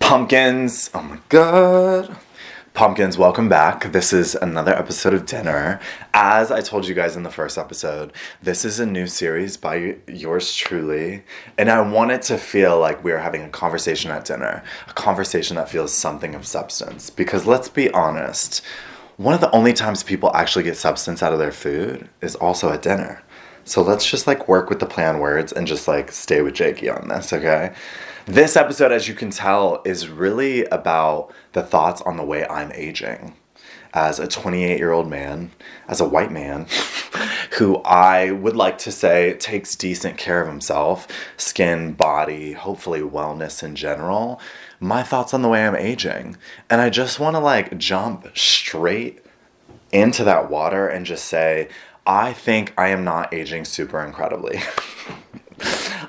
Pumpkins, oh my god. Pumpkins, welcome back. This is another episode of Dinner. As I told you guys in the first episode, this is a new series by yours truly, and I want it to feel like we're having a conversation at dinner, a conversation that feels something of substance. Because let's be honest, one of the only times people actually get substance out of their food is also at dinner. So let's just work with the play on words and just stay with Jakey on this, okay? This episode, as you can tell, is really about the thoughts on the way I'm aging. As a 28-year-old man, as a white man, who I would like to say takes decent care of himself, skin, body, hopefully wellness in general, my thoughts on the way I'm aging. And I just want to jump straight into that water and just say, I think I am not aging super incredibly.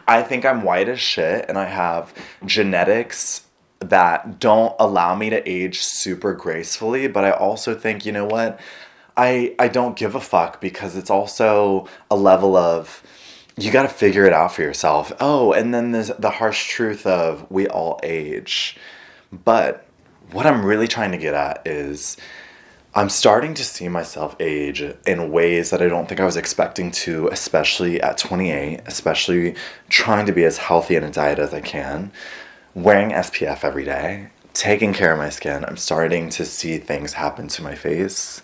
I think I'm white as shit and I have genetics that don't allow me to age super gracefully, but I also think, you know what? I don't give a fuck because it's also a level of you got to figure it out for yourself. Oh, and then there's the harsh truth of we all age. But what I'm really trying to get at is I'm starting to see myself age in ways that I don't think I was expecting to, especially at 28, especially trying to be as healthy in a diet as I can, wearing SPF every day, taking care of my skin. I'm starting to see things happen to my face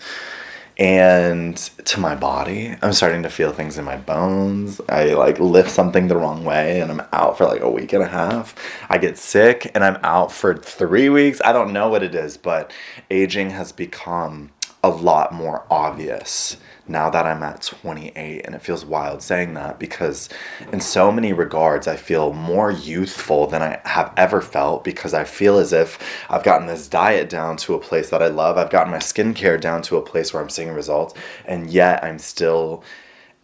and to my body. I'm starting to feel things in my bones. I lift something the wrong way and I'm out for a week and a half. I get sick and I'm out for 3 weeks. I don't know what it is, but aging has become a lot more obvious now that I'm at 28, and it feels wild saying that because in so many regards I feel more youthful than I have ever felt because I feel as if I've gotten this diet down to a place that I love. I've gotten my skincare down to a place where I'm seeing results, and yet I'm still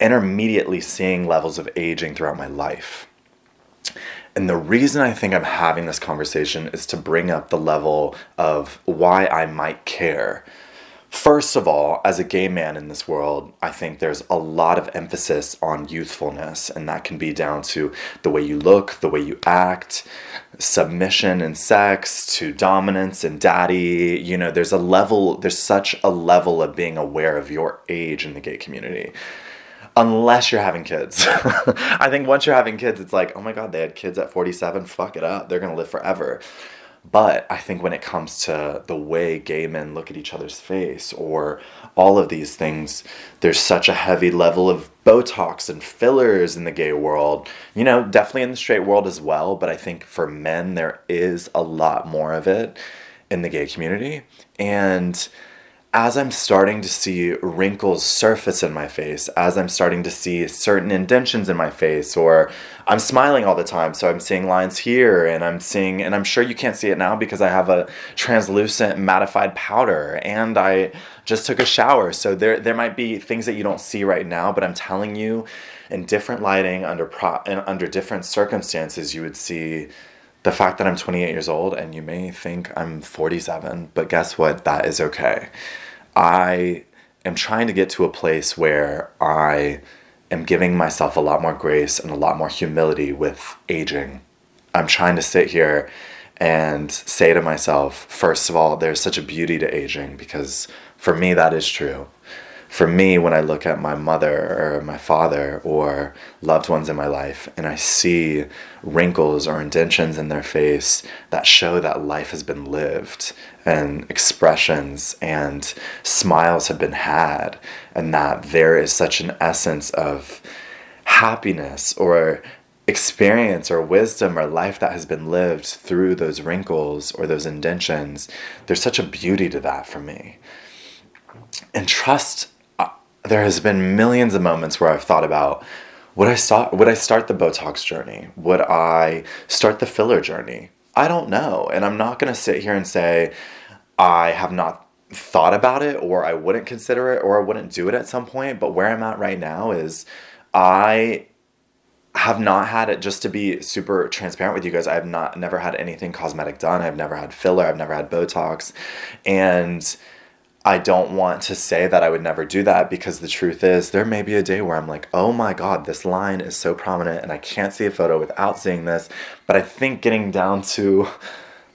intermediately seeing levels of aging throughout my life. And the reason I think I'm having this conversation is to bring up the level of why I might care. First of all, as a gay man in this world, I think there's a lot of emphasis on youthfulness, and that can be down to the way you look, the way you act, submission and sex, to dominance and daddy. You know, there's such a level of being aware of your age in the gay community. Unless you're having kids. I think once you're having kids, it's oh my God, they had kids at 47, fuck it up, they're gonna live forever. But I think when it comes to the way gay men look at each other's face or all of these things, there's such a heavy level of Botox and fillers in the gay world. You know, definitely in the straight world as well, but I think for men there is a lot more of it in the gay community. And as I'm starting to see wrinkles surface in my face, as I'm starting to see certain indentions in my face, or I'm smiling all the time, so I'm seeing lines here, and I'm sure you can't see it now because I have a translucent mattified powder, and I just took a shower, so there might be things that you don't see right now, but I'm telling you, in different lighting, under different circumstances, you would see the fact that I'm 28 years old, and you may think I'm 47, but guess what? That is okay. I am trying to get to a place where I am giving myself a lot more grace and a lot more humility with aging. I'm trying to sit here and say to myself, first of all, there's such a beauty to aging because for me, that is true. For me, when I look at my mother or my father or loved ones in my life and I see wrinkles or indentions in their face that show that life has been lived and expressions and smiles have been had and that there is such an essence of happiness or experience or wisdom or life that has been lived through those wrinkles or those indentions, there's such a beauty to that for me. And trust, there has been millions of moments where I've thought about, would I start the Botox journey? Would I start the filler journey? I don't know. And I'm not going to sit here and say I have not thought about it or I wouldn't consider it or I wouldn't do it at some point. But where I'm at right now is I have not had it, just to be super transparent with you guys, I have never had anything cosmetic done. I've never had filler. I've never had Botox. And I don't want to say that I would never do that because the truth is there may be a day where I'm oh my God, this line is so prominent and I can't see a photo without seeing this. But I think getting down to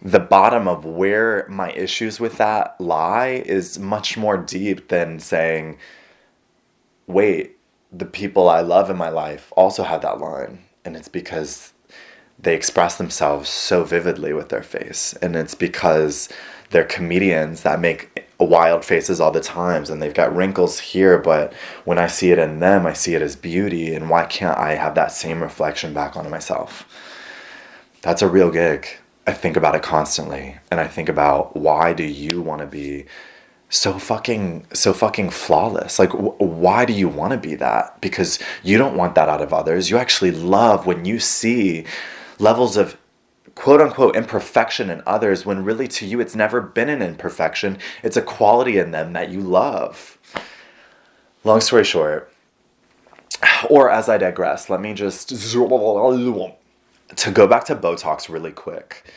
the bottom of where my issues with that lie is much more deep than saying, wait, the people I love in my life also have that line. And it's because they express themselves so vividly with their face. And it's because they're comedians that make wild faces all the times, and they've got wrinkles here, but when I see it in them, I see it as beauty. And why can't I have that same reflection back onto myself? That's a real gig. I think about it constantly, and I think about, why do you want to be so fucking flawless? Like, why do you want to be that? Because you don't want that out of others. You actually love when you see levels of quote unquote imperfection in others, when really to you it's never been an imperfection. It's a quality in them that you love. Long story short, or as I digress, let me just to go back to Botox really quick.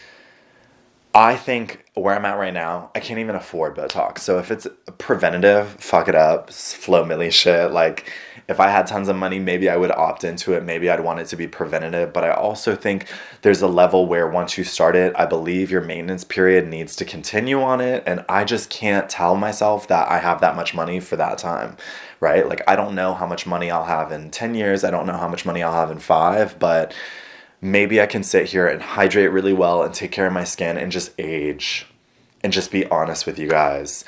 I think where I'm at right now, I can't even afford Botox. So if it's preventative, fuck it up, Flo Milli shit. Like, if I had tons of money, maybe I would opt into it. Maybe I'd want it to be preventative. But I also think there's a level where once you start it, I believe your maintenance period needs to continue on it. And I just can't tell myself that I have that much money for that time, right? Like, I don't know how much money I'll have in 10 years. I don't know how much money I'll have in 5, but maybe I can sit here and hydrate really well and take care of my skin and just age and just be honest with you guys.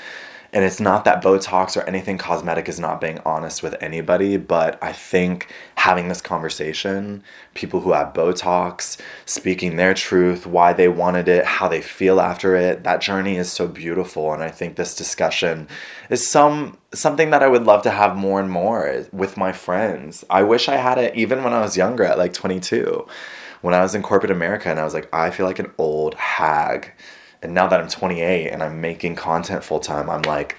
And it's not that Botox or anything cosmetic is not being honest with anybody, but I think having this conversation, people who have Botox, speaking their truth, why they wanted it, how they feel after it, that journey is so beautiful. And I think this discussion is something that I would love to have more and more with my friends. I wish I had it even when I was younger, at like 22, when I was in corporate America, and I was like, I feel like an old hag. And now that I'm 28 and I'm making content full time, I'm like,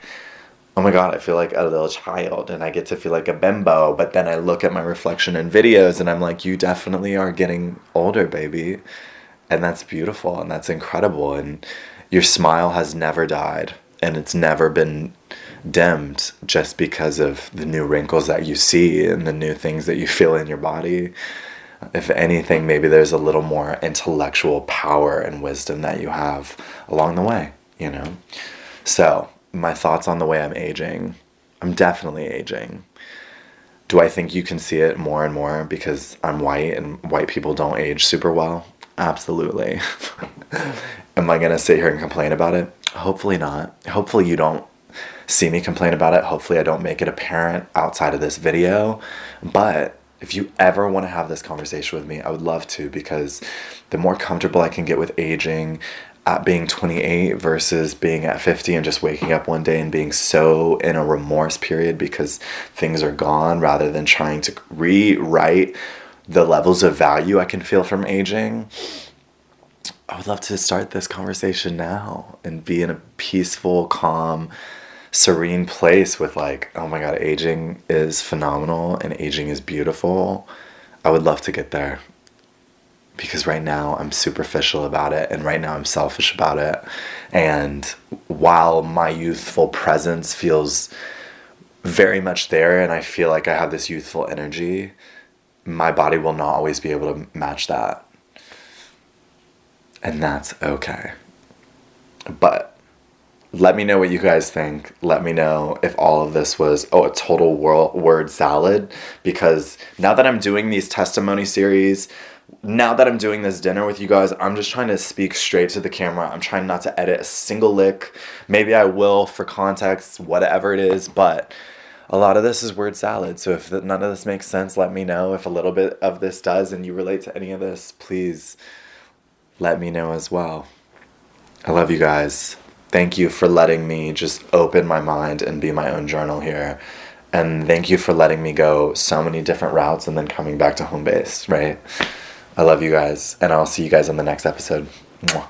oh my God, I feel like a little child, and I get to feel like a bimbo. But then I look at my reflection in videos and I'm like, you definitely are getting older, baby. And that's beautiful and that's incredible. And your smile has never died, and it's never been dimmed just because of the new wrinkles that you see and the new things that you feel in your body. If anything, maybe there's a little more intellectual power and wisdom that you have along the way, you know? So, my thoughts on the way I'm aging. I'm definitely aging. Do I think you can see it more and more because I'm white and white people don't age super well? Absolutely. Am I going to sit here and complain about it? Hopefully not. Hopefully you don't see me complain about it. Hopefully I don't make it apparent outside of this video. But if you ever want to have this conversation with me, I would love to, because the more comfortable I can get with aging at being 28 versus being at 50 and just waking up one day and being so in a remorse period because things are gone, rather than trying to rewrite the levels of value I can feel from aging, I would love to start this conversation now and be in a peaceful, calm, serene place with like, oh my God, aging is phenomenal and aging is beautiful. I would love to get there, because right now I'm superficial about it, and right now I'm selfish about it. And while my youthful presence feels very much there and I feel like I have this youthful energy, my body will not always be able to match that. And that's okay. But let me know what you guys think. Let me know if all of this was a total word salad, because now that I'm doing these testimony series, now that I'm doing this dinner with you guys, I'm just trying to speak straight to the camera. I'm trying not to edit a single lick. Maybe I will for context, whatever it is, but a lot of this is word salad. So if none of this makes sense, let me know. If a little bit of this does and you relate to any of this, please let me know as well. I love you guys. Thank you for letting me just open my mind and be my own journal here. And thank you for letting me go so many different routes and then coming back to home base, right? I love you guys, and I'll see you guys on the next episode. Mwah.